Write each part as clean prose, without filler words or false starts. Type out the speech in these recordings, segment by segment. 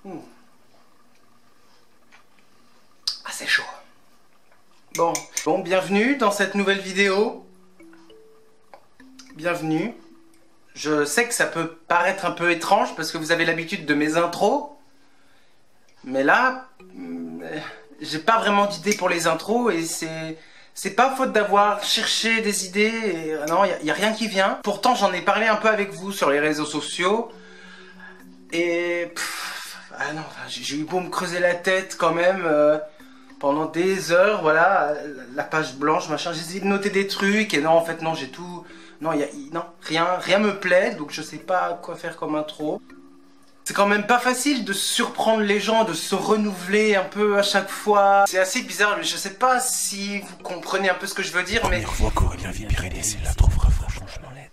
Ah, c'est chaud. Bon, bienvenue dans cette nouvelle vidéo. Bienvenue. Je sais que ça peut paraître un peu étrange parce que vous avez l'habitude de mes intros. Mais là, j'ai pas vraiment d'idée pour les intros et c'est pas faute d'avoir cherché des idées et non, y a rien qui vient. Pourtant, j'en ai parlé un peu avec vous sur les réseaux sociaux et ah non, j'ai eu beau me creuser la tête quand même pendant des heures, voilà, la page blanche, machin, j'ai essayé de noter des trucs et non, en fait non, j'ai tout, non, non, rien me plaît, donc je sais pas quoi faire comme intro. C'est quand même pas facile de surprendre les gens, de se renouveler un peu à chaque fois. C'est assez bizarre, je sais pas si vous comprenez un peu ce que je veux dire, mais... Première fois qu'Aurélien vit Pyrénées, il la trouvera franchement laide.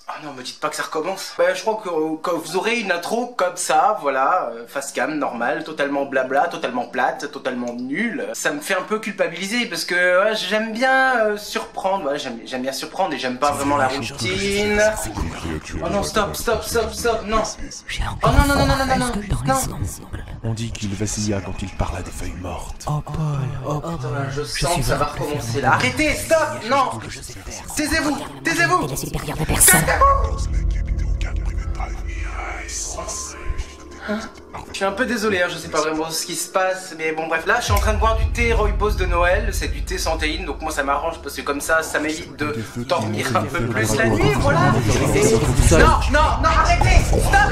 Ah non, me dites pas que ça recommence. Bah, je crois que vous aurez une intro comme ça, voilà, face cam, normal, totalement blabla, totalement plate, totalement nulle. Ça me fait un peu culpabiliser parce que ouais, j'aime bien surprendre, ouais, j'aime bien surprendre et j'aime pas vraiment la routine. Oh non, stop, non. Oh non. On dit qu'il vacilla quand il parla des feuilles mortes. Oh Paul, Attends, là, je sens que ça va recommencer là. Arrêtez, stop, non. Taisez-vous. T'es supérieur de personne. Je suis un peu désolé, hein, je sais pas vraiment ce qui se passe, mais bon bref, là je suis en train de boire du thé Rooibos de Noël, c'est du thé sans théine, donc moi ça m'arrange parce que comme ça m'évite de dormir un peu plus la nuit, voilà. Non, arrêtez, stop,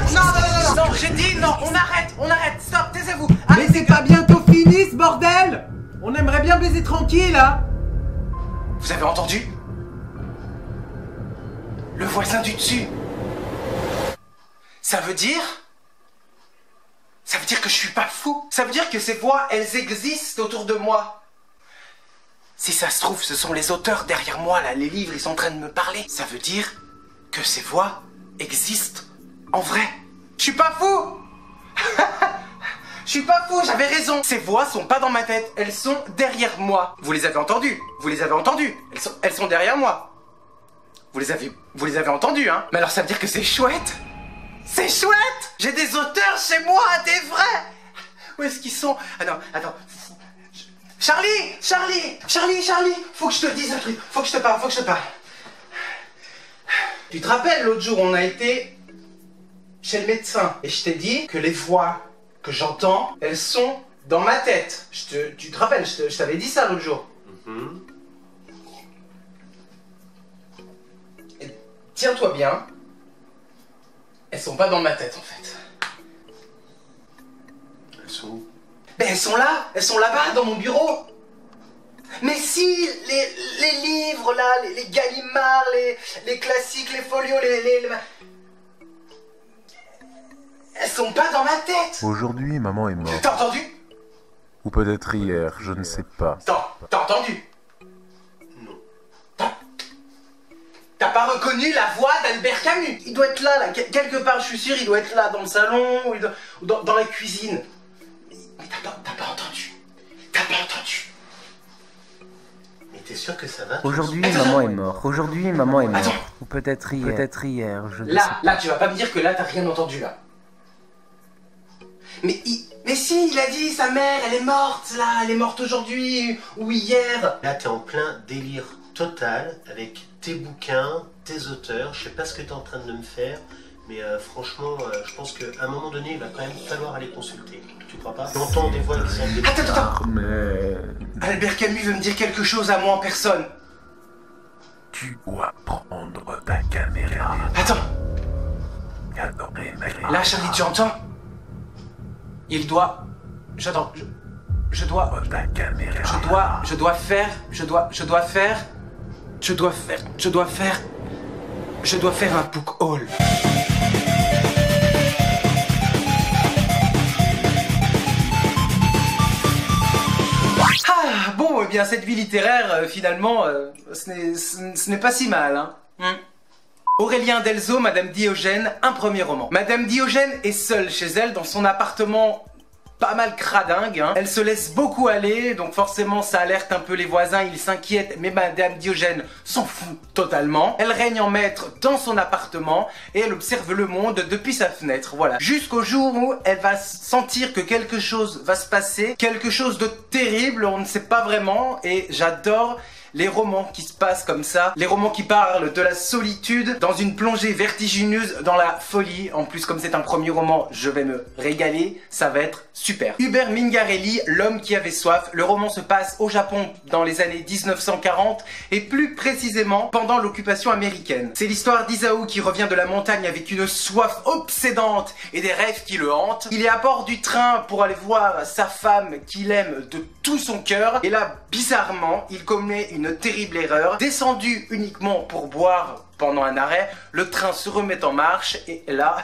non, j'ai dit non, on arrête, stop, taisez-vous. Mais c'est pas bientôt fini ce bordel! On aimerait bien baiser tranquille, hein! Vous avez entendu? Le voisin du dessus. Ça veut dire que je suis pas fou. Ça veut dire que ces voix, elles existent autour de moi. Si ça se trouve, ce sont les auteurs derrière moi, là, les livres, ils sont en train de me parler. Ça veut dire que ces voix existent en vrai. Je suis pas fou. Je suis pas fou, j'avais raison. Ces voix sont pas dans ma tête, elles sont derrière moi. Vous les avez entendues. Elles sont derrière moi. Vous les avez entendues, hein. Mais alors ça veut dire que c'est chouette. C'est chouette! J'ai des auteurs chez moi, des vrais! Où est-ce qu'ils sont? Ah non, attends. Charlie! Faut que je te dise un truc. Faut que je te parle. Tu te rappelles, l'autre jour, on a été chez le médecin. Et je t'ai dit que les voix que j'entends, elles sont dans ma tête. Tu te rappelles, je t'avais dit ça l'autre jour. Et tiens-toi bien. Elles sont pas dans ma tête en fait. Elles sont où? Ben elles sont là-bas dans mon bureau. Mais si, les livres là, les Gallimard, les classiques, les folios, elles sont pas dans ma tête. Aujourd'hui, maman est morte. T'as entendu? Ou peut-être hier, je ne sais pas. T'as entendu? T'as pas reconnu la voix d'Albert Camus? Il doit être là, quelque part, je suis sûr, il doit être là, dans le salon, ou dans la cuisine. Mais t'as pas entendu. Mais t'es sûr que ça va? Aujourd'hui, maman est morte. Attends. Ou peut-être hier, je ne sais pas. Là, tu vas pas me dire que là, t'as rien entendu, là. Mais si, il a dit, sa mère, elle est morte, là, elle est morte aujourd'hui, ou hier. Là, t'es en plein délire total avec tes bouquins, tes auteurs. Je sais pas ce que t'es en train de me faire, mais franchement, je pense qu'à un moment donné, il va quand même falloir aller consulter. Tu crois pas? J'entends des voix qui sortent des... Attends. Mais... Albert Camus veut me dire quelque chose à moi en personne. Tu dois prendre ta caméra. Attends. Adoré, ma... Là, Charlie, tu entends? Il doit... J'attends. Je dois... Ta caméra. Je dois faire un book haul. Ah, bon, eh bien, cette vie littéraire, finalement, ce n'est pas si mal, hein. Aurélien Delzo, Madame Diogène, un premier roman. Madame Diogène est seule chez elle dans son appartement pas mal cradingue, hein. Elle se laisse beaucoup aller, donc forcément ça alerte un peu les voisins, ils s'inquiètent, mais Madame Diogène s'en fout totalement. Elle règne en maître dans son appartement et elle observe le monde depuis sa fenêtre, voilà. Jusqu'au jour où elle va sentir que quelque chose va se passer, quelque chose de terrible, on ne sait pas vraiment, et j'adore les romans qui se passent comme ça, les romans qui parlent de la solitude dans une plongée vertigineuse dans la folie. En plus, comme c'est un premier roman, je vais me régaler, ça va être super. Hubert Mingarelli, L'homme qui avait soif. Le roman se passe au Japon dans les années 1940 et plus précisément pendant l'occupation américaine. C'est l'histoire d'Isao qui revient de la montagne avec une soif obsédante et des rêves qui le hantent. Il est à bord du train pour aller voir sa femme qu'il aime de tout son cœur et là, bizarrement, il commet une terrible erreur. Descendu uniquement pour boire pendant un arrêt, le train se remet en marche et là,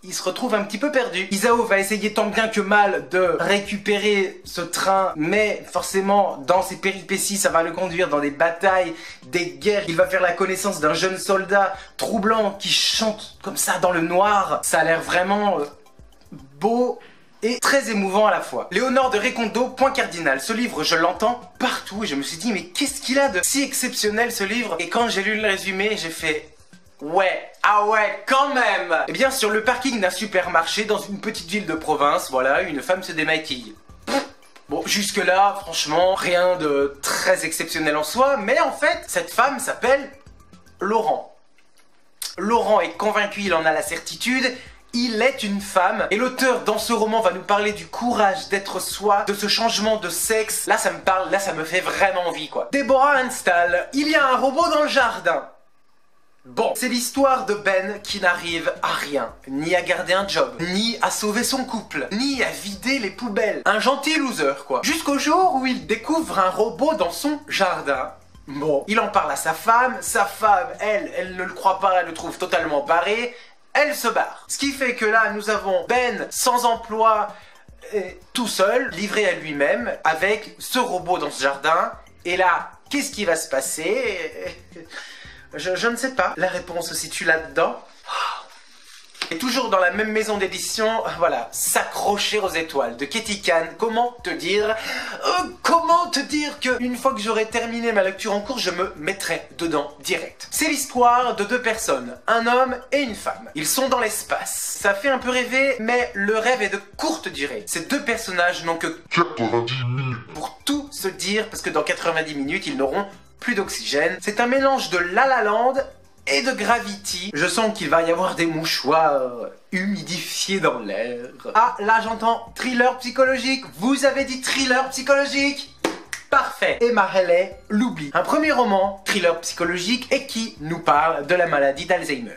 il se retrouve un petit peu perdu. Isao va essayer tant bien que mal de récupérer ce train, mais forcément, dans ses péripéties, ça va le conduire dans des batailles, des guerres. Il va faire la connaissance d'un jeune soldat troublant qui chante comme ça dans le noir. Ça a l'air vraiment beau et très émouvant à la fois. Léonore de Recondo, point cardinal. Ce livre, je l'entends partout et je me suis dit, mais qu'est-ce qu'il a de si exceptionnel ce livre? Et quand j'ai lu le résumé, j'ai fait... ouais, ah ouais, quand même. Eh bien, sur le parking d'un supermarché dans une petite ville de province, voilà, une femme se démaquille. Bon, jusque-là, franchement, rien de très exceptionnel en soi, mais en fait, cette femme s'appelle Laurent. Laurent est convaincu, il en a la certitude, il est une femme, et l'auteur dans ce roman va nous parler du courage d'être soi, de ce changement de sexe. Là, ça me parle, là, ça me fait vraiment envie, quoi. Deborah Anstall, il y a un robot dans le jardin. Bon, c'est l'histoire de Ben qui n'arrive à rien, ni à garder un job, ni à sauver son couple, ni à vider les poubelles. Un gentil loser, quoi. Jusqu'au jour où il découvre un robot dans son jardin. Bon, il en parle à sa femme, elle ne le croit pas, elle le trouve totalement barré, elle se barre. Ce qui fait que là, nous avons Ben sans emploi, tout seul, livré à lui-même, avec ce robot dans ce jardin. Et là, qu'est-ce qui va se passer ? Je ne sais pas. La réponse se situe là-dedans. Et toujours dans la même maison d'édition, voilà, S'accrocher aux étoiles de Katie Kahn. Comment te dire que une fois que j'aurai terminé ma lecture en cours, je me mettrai dedans direct. C'est l'histoire de deux personnes, un homme et une femme. Ils sont dans l'espace. Ça fait un peu rêver, mais le rêve est de courte durée. Ces deux personnages n'ont que 90 minutes pour tout se dire, parce que dans 90 minutes, ils n'auront plus d'oxygène. C'est un mélange de La La Land et de Gravity. Je sens qu'il va y avoir des mouchoirs humidifiés dans l'air. Ah, là j'entends thriller psychologique. Vous avez dit thriller psychologique? Parfait. Emma Haley, L'oubli. Un premier roman, thriller psychologique, et qui nous parle de la maladie d'Alzheimer.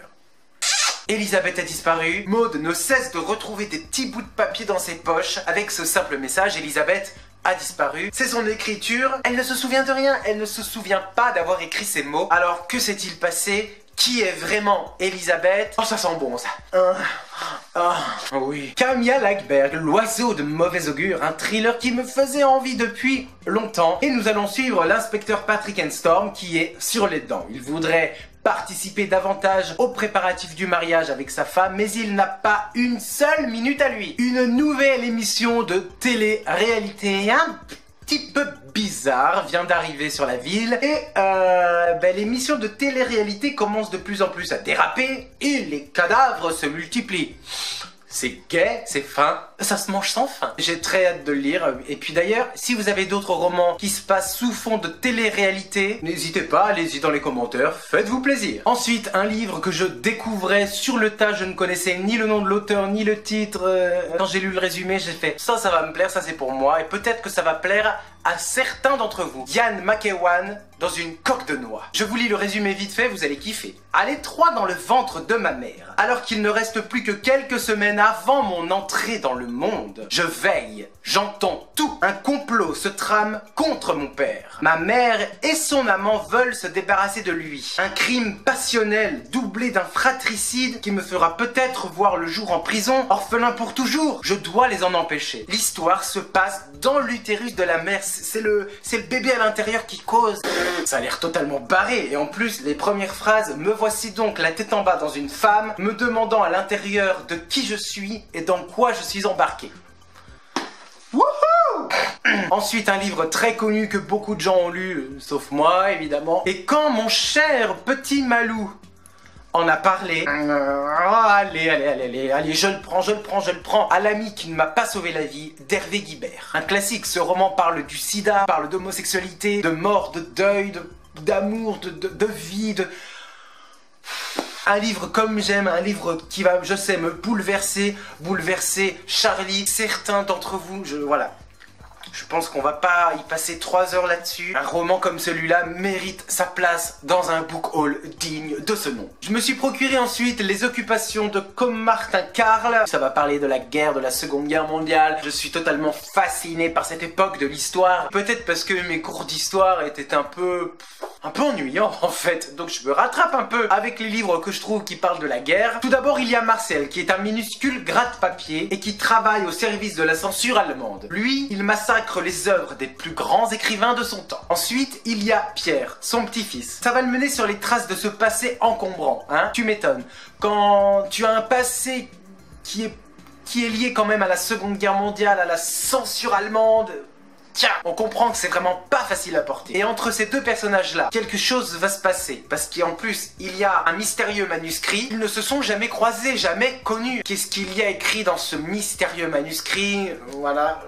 Elisabeth a disparu. Maud ne cesse de retrouver des petits bouts de papier dans ses poches avec ce simple message: Elisabeth a disparu. C'est son écriture. Elle ne se souvient de rien. Elle ne se souvient pas d'avoir écrit ces mots. Alors, que s'est-il passé? Qui est vraiment Elisabeth? Oh, ça sent bon, ça. Oui. Camilla Lagerberg, L'oiseau de mauvais augure, un thriller qui me faisait envie depuis longtemps. Et nous allons suivre l'inspecteur Patrick Enstorm qui est sur les dents. Il voudrait participer davantage aux préparatifs du mariage avec sa femme, mais il n'a pas une seule minute à lui. Une nouvelle émission de télé-réalité un petit peu bizarre vient d'arriver sur la ville et l'émission de télé-réalité commence de plus en plus à déraper et les cadavres se multiplient. C'est gai, c'est fin, ça se mange sans fin. J'ai très hâte de le lire. Et puis d'ailleurs, si vous avez d'autres romans qui se passent sous fond de télé-réalité, n'hésitez pas, allez-y dans les commentaires, faites-vous plaisir. Ensuite, un livre que je découvrais sur le tas, je ne connaissais ni le nom de l'auteur, ni le titre. Quand j'ai lu le résumé, j'ai fait ça va me plaire, ça c'est pour moi. Et peut-être que ça va plaire à certains d'entre vous. Ian McEwan dans une coque de noix. Je vous lis le résumé vite fait, vous allez kiffer. À l'étroit dans le ventre de ma mère, alors qu'il ne reste plus que quelques semaines avant mon entrée dans le monde, je veille, j'entends tout. Un complot se trame contre mon père. Ma mère et son amant veulent se débarrasser de lui. Un crime passionnel doublé d'un fratricide qui me fera peut-être voir le jour en prison, orphelin pour toujours. Je dois les en empêcher. L'histoire se passe dans l'utérus de la mère. C'est le bébé à l'intérieur qui cause. Ça a l'air totalement barré. Et en plus, les premières phrases: me voici donc la tête en bas dans une femme, me demandant à l'intérieur de qui je suis et dans quoi je suis embarqué. Ensuite, un livre très connu que beaucoup de gens ont lu, sauf moi, évidemment. Et quand mon cher petit Malou en a parlé, allez, je le prends, à l'ami qui ne m'a pas sauvé la vie, d'Hervé Guibert. Un classique, ce roman parle du sida, parle d'homosexualité, de mort, de deuil, d'amour, de vie, de... Un livre comme j'aime, un livre qui va, je sais, me bouleverser Charlie, certains d'entre vous, voilà. Je pense qu'on va pas y passer 3 heures là-dessus. Un roman comme celui-là mérite sa place dans un book haul digne de ce nom. Je me suis procuré ensuite Les occupations de Martin Karl. Ça va parler de la guerre, de la Seconde Guerre mondiale. Je suis totalement fasciné par cette époque de l'histoire. Peut-être parce que mes cours d'histoire étaient un peu ennuyants en fait. Donc je me rattrape un peu avec les livres que je trouve qui parlent de la guerre. Tout d'abord, il y a Marcel, qui est un minuscule gratte-papier et qui travaille au service de la censure allemande. Lui, il massacre les œuvres des plus grands écrivains de son temps. Ensuite, il y a Pierre, son petit-fils. Ça va le mener sur les traces de ce passé encombrant, hein. Tu m'étonnes. Quand tu as un passé qui est lié quand même à la Seconde Guerre mondiale, à la censure allemande... Tiens, on comprend que c'est vraiment pas facile à porter. Et entre ces deux personnages-là, quelque chose va se passer. Parce qu'en plus, il y a un mystérieux manuscrit. Ils ne se sont jamais croisés, jamais connus. Qu'est-ce qu'il y a écrit dans ce mystérieux manuscrit? Voilà.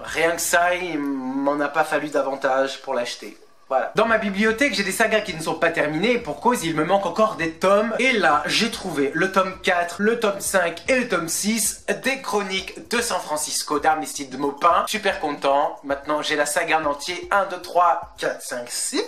Rien que ça, il m'en a pas fallu davantage pour l'acheter. Voilà. Dans ma bibliothèque, j'ai des sagas qui ne sont pas terminées, pour cause, il me manque encore des tomes. Et là, j'ai trouvé le tome 4, le tome 5 et le tome 6 des Chroniques de San Francisco d'Armistice de Maupin. Super content. Maintenant, j'ai la saga en entier. 1, 2, 3, 4, 5, 6.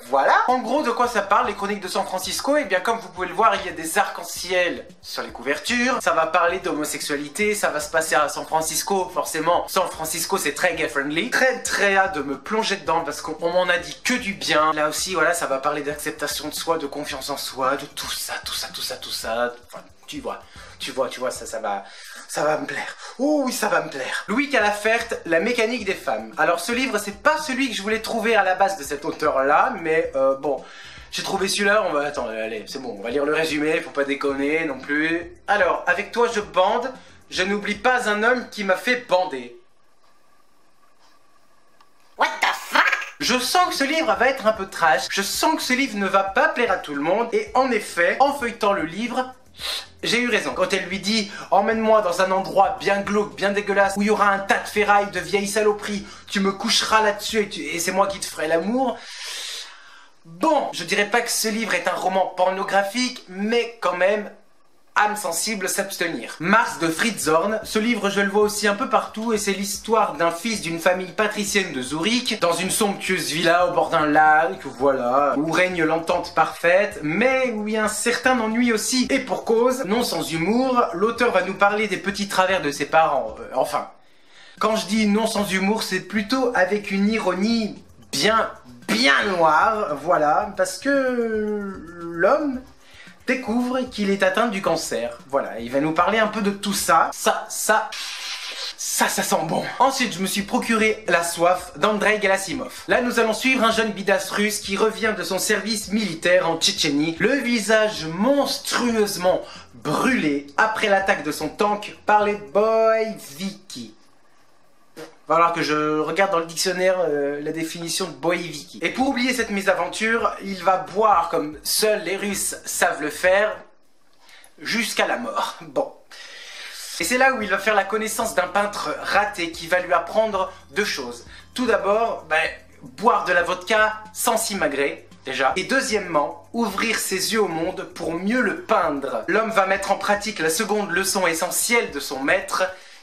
Voilà. En gros, de quoi ça parle, les Chroniques de San Francisco? Eh bien, comme vous pouvez le voir, il y a des arcs-en-ciel sur les couvertures. Ça va parler d'homosexualité, ça va se passer à San Francisco. Forcément, San Francisco, c'est très gay-friendly. Très hâte de me plonger dedans parce qu'on m'en a dit que du bien. Là aussi, voilà, ça va parler d'acceptation de soi, de confiance en soi, de tout ça. Enfin, tu vois, ça va me plaire. Oh oui, ça va me plaire. Louis Calafert, La mécanique des femmes. Alors ce livre, c'est pas celui que je voulais trouver à la base de cet auteur-là, mais bon, j'ai trouvé celui-là, attends, allez, c'est bon, on va lire le résumé, faut pas déconner non plus. Alors, avec toi je bande, je n'oublie pas un homme qui m'a fait bander. What the fuck? Je sens que ce livre va être un peu trash, je sens que ce livre ne va pas plaire à tout le monde, et en effet, en feuilletant le livre, j'ai eu raison. Quand elle lui dit « Emmène-moi dans un endroit bien glauque, bien dégueulasse, où il y aura un tas de ferrailles, de vieilles saloperies, tu me coucheras là-dessus et c'est moi qui te ferai l'amour », bon, je dirais pas que ce livre est un roman pornographique, mais quand même... âme sensible, s'abstenir. Mars de Fritz Horn, ce livre je le vois aussi un peu partout et c'est l'histoire d'un fils d'une famille patricienne de Zurich, dans une somptueuse villa au bord d'un lac, voilà, où règne l'entente parfaite, mais où il y a un certain ennui aussi. Et pour cause, non sans humour, l'auteur va nous parler des petits travers de ses parents, enfin. Quand je dis non sans humour, c'est plutôt avec une ironie bien noire, voilà, parce que l'homme découvre qu'il est atteint du cancer. Voilà, il va nous parler un peu de tout ça. Ça sent bon. Ensuite, je me suis procuré La soif d'Andrei Gerasimov. Là, nous allons suivre un jeune bidasse russe qui revient de son service militaire en Tchétchénie, le visage monstrueusement brûlé après l'attaque de son tank par les Boïeviki. Va falloir que je regarde dans le dictionnaire la définition de Boïeviki. Et pour oublier cette mésaventure, il va boire comme seuls les Russes savent le faire, jusqu'à la mort. Bon. Et c'est là où il va faire la connaissance d'un peintre raté qui va lui apprendre 2 choses. Tout d'abord, boire de la vodka sans s'imagrer, déjà. Et deuxièmement, ouvrir ses yeux au monde pour mieux le peindre. L'homme va mettre en pratique la seconde leçon essentielle de son maître,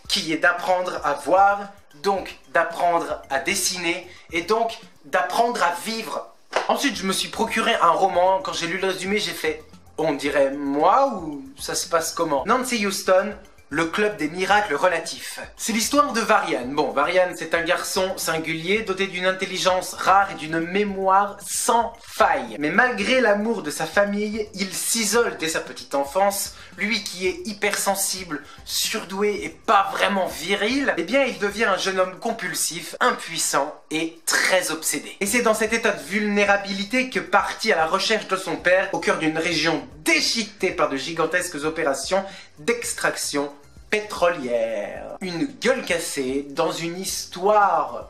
qui est d'apprendre à voir, donc d'apprendre à dessiner, et donc d'apprendre à vivre. Ensuite, je me suis procuré un roman. Quand j'ai lu le résumé, j'ai fait « On dirait moi ou ça se passe comment ?» Nancy Houston, Le club des miracles relatifs. C'est l'histoire de Varian. Bon, Varian, c'est un garçon singulier, doté d'une intelligence rare et d'une mémoire sans faille. Mais malgré l'amour de sa famille, il s'isole dès sa petite enfance. Lui qui est hypersensible, surdoué et pas vraiment viril, eh bien il devient un jeune homme compulsif, impuissant et très obsédé. Et c'est dans cet état de vulnérabilité que, parti à la recherche de son père, au cœur d'une région déchiquetée par de gigantesques opérations d'extraction, pétrolière. Une gueule cassée dans une histoire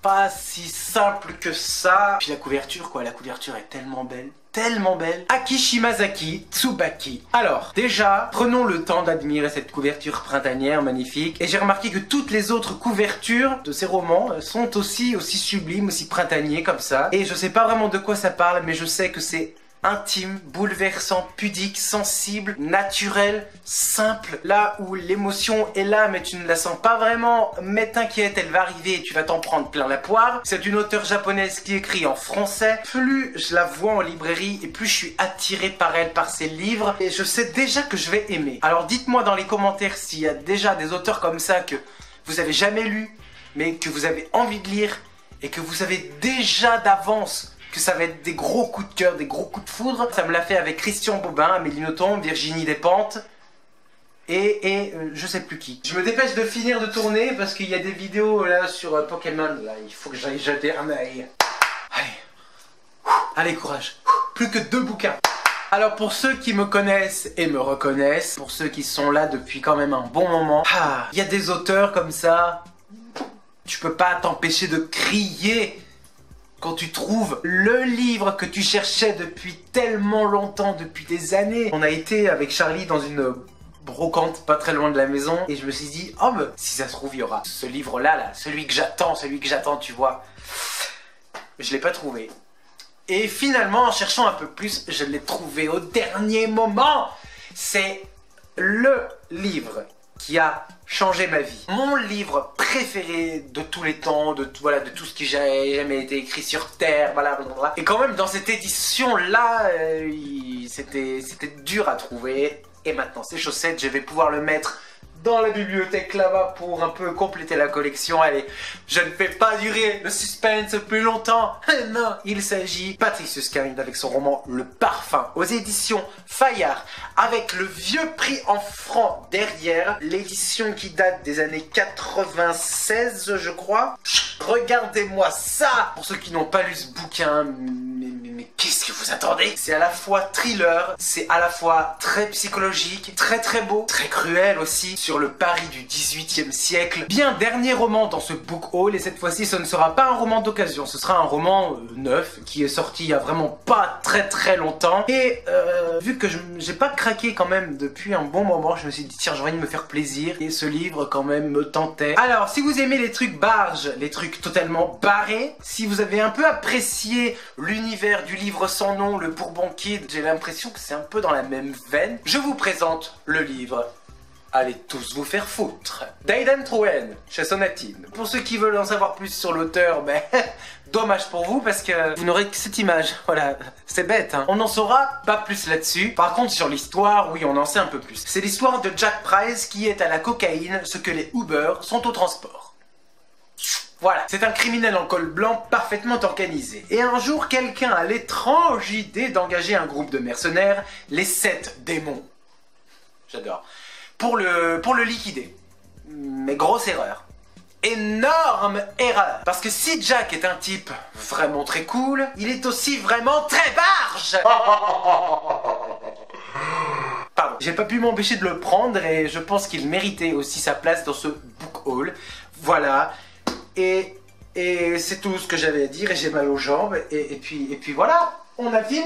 pas si simple que ça. Puis la couverture quoi, la couverture est tellement belle. Tellement belle. Aki Shimazaki Tsubaki. Alors, déjà, prenons le temps d'admirer cette couverture printanière magnifique. Et j'ai remarqué que toutes les autres couvertures de ces romans sont aussi sublimes, aussi printaniers comme ça. Et je sais pas vraiment de quoi ça parle, mais je sais que c'est intime, bouleversant, pudique, sensible, naturel, simple. Là où l'émotion est là, mais tu ne la sens pas vraiment. Mais t'inquiète, elle va arriver et tu vas t'en prendre plein la poire. C'est une auteure japonaise qui écrit en français. Plus je la vois en librairie et plus je suis attiré par elle, par ses livres. Et je sais déjà que je vais aimer. Alors dites-moi dans les commentaires s'il y a déjà des auteurs comme ça que vous avez jamais lu, mais que vous avez envie de lire et que vous savez déjà d'avance que ça va être des gros coups de cœur, des gros coups de foudre. Ça me l'a fait avec Christian Bobin, Amélie Nothomb, Virginie Despentes et je sais plus qui. Je me dépêche de finir de tourner parce qu'il y a des vidéos là sur Pokémon. Là, il faut que j'aille jeter un œil. Allez, courage. Plus que 2 bouquins. Alors pour ceux qui me connaissent et me reconnaissent, pour ceux qui sont là depuis quand même un bon moment, il y a des auteurs comme ça, tu peux pas t'empêcher de crier quand tu trouves le livre que tu cherchais depuis tellement longtemps, depuis des années. On a été avec Charlie dans une brocante pas très loin de la maison et je me suis dit, oh mais si ça se trouve il y aura ce livre-là, celui que j'attends, tu vois. Je l'ai pas trouvé. Et finalement, en cherchant un peu plus, je l'ai trouvé au dernier moment. C'est le livre qui a changé ma vie. Mon livre préféré de tous les temps, de tout ce qui n'a jamais été écrit sur Terre, blablabla. Et quand même, dans cette édition-là, c'était dur à trouver. Et maintenant, ces chaussettes, je vais pouvoir le mettre dans la bibliothèque là-bas pour un peu compléter la collection. Allez, je ne fais pas durer le suspense plus longtemps. Non, il s'agit Patricius Kind avec son roman Le Parfum aux éditions Fayard avec le vieux prix en francs derrière. L'édition qui date des années 96, je crois. Regardez-moi ça. Pour ceux qui n'ont pas lu ce bouquin, mais qu'est-ce que vous attendez? C'est à la fois thriller, c'est à la fois très psychologique, très beau, très cruel aussi, sur le Paris du XVIIIe siècle. Bien dernier roman dans ce book haul, et cette fois-ci ce ne sera pas un roman d'occasion, ce sera un roman neuf, qui est sorti il y a vraiment pas très longtemps. Et vu que j'ai pas craqué quand même depuis un bon moment, je me suis dit tiens j'ai envie de me faire plaisir, et ce livre quand même me tentait. Alors si vous aimez les trucs barges, les trucs totalement barrés, si vous avez un peu apprécié l'univers du livre sans nom, le Bourbon Kid, j'ai l'impression que c'est un peu dans la même veine, je vous présente le livre Allez tous vous faire foutre d'Aidan Troen chez Sonatine. Pour ceux qui veulent en savoir plus sur l'auteur, ben dommage pour vous parce que vous n'aurez que cette image. Voilà, c'est bête hein. On n'en saura pas plus là-dessus. Par contre sur l'histoire, oui on en sait un peu plus. C'est l'histoire de Jack Price qui est à la cocaïne ce que les Uber sont au transport. Voilà, c'est un criminel en col blanc parfaitement organisé. Et un jour, quelqu'un a l'étrange idée d'engager un groupe de mercenaires, les 7 démons. J'adore. Pour le liquider. Mais grosse erreur. Énorme erreur. Parce que si Jack est un type vraiment très cool, il est aussi vraiment très barge. Pardon. J'ai pas pu m'empêcher de le prendre et je pense qu'il méritait aussi sa place dans ce book haul. Voilà. Et c'est tout ce que j'avais à dire et j'ai mal aux jambes et puis voilà, on a fini.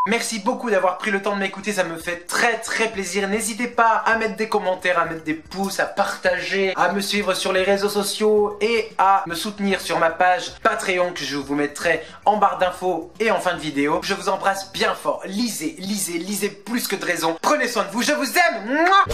Merci beaucoup d'avoir pris le temps de m'écouter, ça me fait très plaisir. N'hésitez pas à mettre des commentaires, à mettre des pouces, à partager, à me suivre sur les réseaux sociaux et à me soutenir sur ma page Patreon que je vous mettrai en barre d'infos et en fin de vidéo. Je vous embrasse bien fort, lisez plus que de raison. Prenez soin de vous, je vous aime. Mouah.